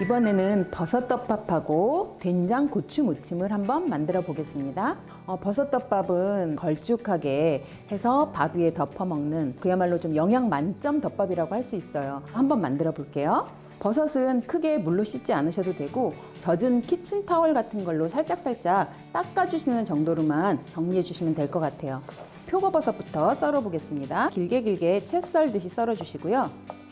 이번에는 버섯덮밥하고 된장 고추 무침을 한번 만들어 보겠습니다. 버섯덮밥은 걸쭉하게 해서 밥 위에 덮어 먹는 그야말로 좀 영양 만점 덮밥이라고 할 수 있어요. 한번 만들어 볼게요. 버섯은 크게 물로 씻지 않으셔도 되고 젖은 키친타월 같은 걸로 살짝살짝 닦아주시는 정도로만 정리해 주시면 될 것 같아요. 표고버섯부터 썰어 보겠습니다. 길게 채 썰듯이 썰어 주시고요.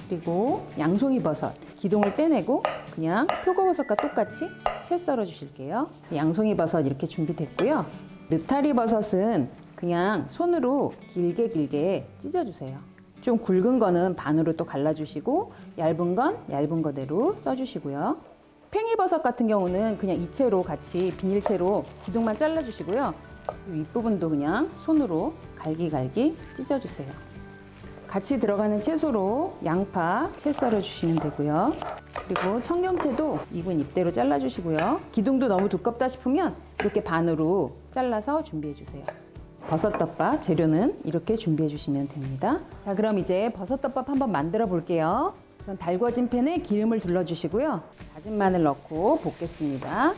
그리고 양송이 버섯, 기둥을 떼내고 그냥 표고버섯과 똑같이 채 썰어 주실게요. 양송이 버섯 이렇게 준비됐고요. 느타리 버섯은 그냥 손으로 길게 찢어주세요. 좀 굵은 거는 반으로 또 갈라주시고 얇은 건 얇은 거대로 써주시고요. 팽이버섯 같은 경우는 그냥 이채로 같이 비닐채로 기둥만 잘라주시고요. 이 윗부분도 그냥 손으로 갈기 찢어주세요. 같이 들어가는 채소로 양파 채 썰어주시면 되고요. 그리고 청경채도 2분 잎대로 잘라주시고요. 기둥도 너무 두껍다 싶으면 이렇게 반으로 잘라서 준비해주세요. 버섯덮밥 재료는 이렇게 준비해주시면 됩니다. 자, 그럼 이제 버섯덮밥 한번 만들어 볼게요. 우선 달궈진 팬에 기름을 둘러주시고요. 다진 마늘 넣고 볶겠습니다.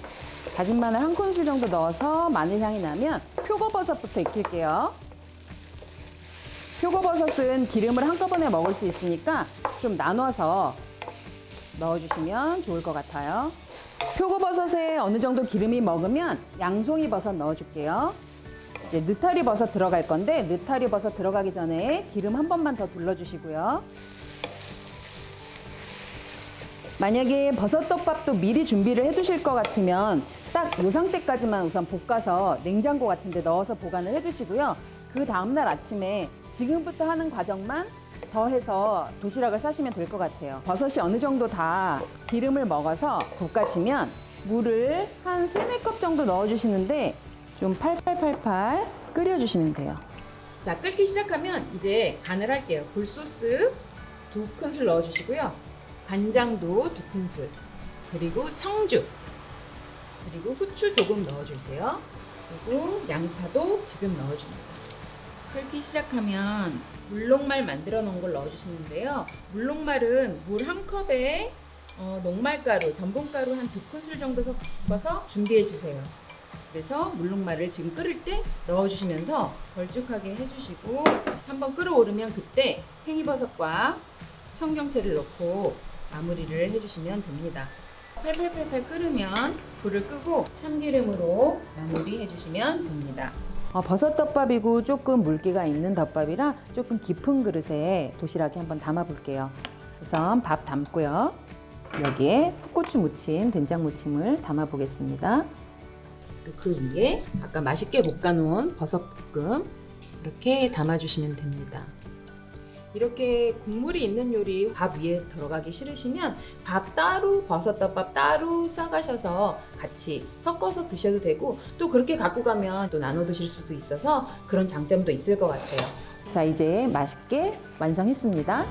다진 마늘 한 큰술 정도 넣어서 마늘 향이 나면 표고버섯부터 익힐게요. 표고버섯은 기름을 한꺼번에 먹을 수 있으니까 좀 나눠서 넣어주시면 좋을 것 같아요. 표고버섯에 어느 정도 기름이 먹으면 양송이 버섯 넣어줄게요. 이제 느타리 버섯 들어갈 건데 느타리 버섯 들어가기 전에 기름 한 번만 더 둘러주시고요. 만약에 버섯덮밥도 미리 준비를 해두실 것 같으면 딱 이 상태까지만 우선 볶아서 냉장고 같은 데 넣어서 보관을 해두시고요. 그 다음날 아침에 지금부터 하는 과정만 더해서 도시락을 싸시면 될 것 같아요. 버섯이 어느 정도 다 기름을 먹어서 볶아지면 물을 한 3, 4컵 정도 넣어주시는데 좀 팔팔 끓여주시면 돼요. 자, 끓기 시작하면 이제 간을 할게요. 굴소스 2큰술 넣어주시고요. 간장도 2큰술, 그리고 청주, 그리고 후추 조금 넣어줄게요. 그리고 양파도 지금 넣어줍니다. 끓기 시작하면 물녹말 만들어 놓은 걸 넣어주시는데요. 물녹말은 물 한 컵에 녹말가루, 전분가루 한 2큰술 정도 섞어서 준비해 주세요. 그래서 물녹말을 지금 끓을 때 넣어주시면서 걸쭉하게 해주시고 한번 끓어오르면 그때 팽이버섯과 청경채를 넣고 마무리를 해주시면 됩니다. 팔팔 끓으면 불을 끄고 참기름으로 마무리 해주시면 됩니다. 버섯덮밥이고 조금 물기가 있는 덮밥이라 조금 깊은 그릇에 도시락에 한번 담아 볼게요. 우선 밥 담고요. 여기에 풋고추 무침, 된장 무침을 담아 보겠습니다. 그 위에 아까 맛있게 볶아놓은 버섯볶음 이렇게 담아주시면 됩니다. 이렇게 국물이 있는 요리 밥 위에 들어가기 싫으시면 밥 따로 버섯덮밥 따로 싸가셔서 같이 섞어서 드셔도 되고 또 그렇게 갖고 가면 또 나눠 드실 수도 있어서 그런 장점도 있을 것 같아요. 자, 이제 맛있게 완성했습니다.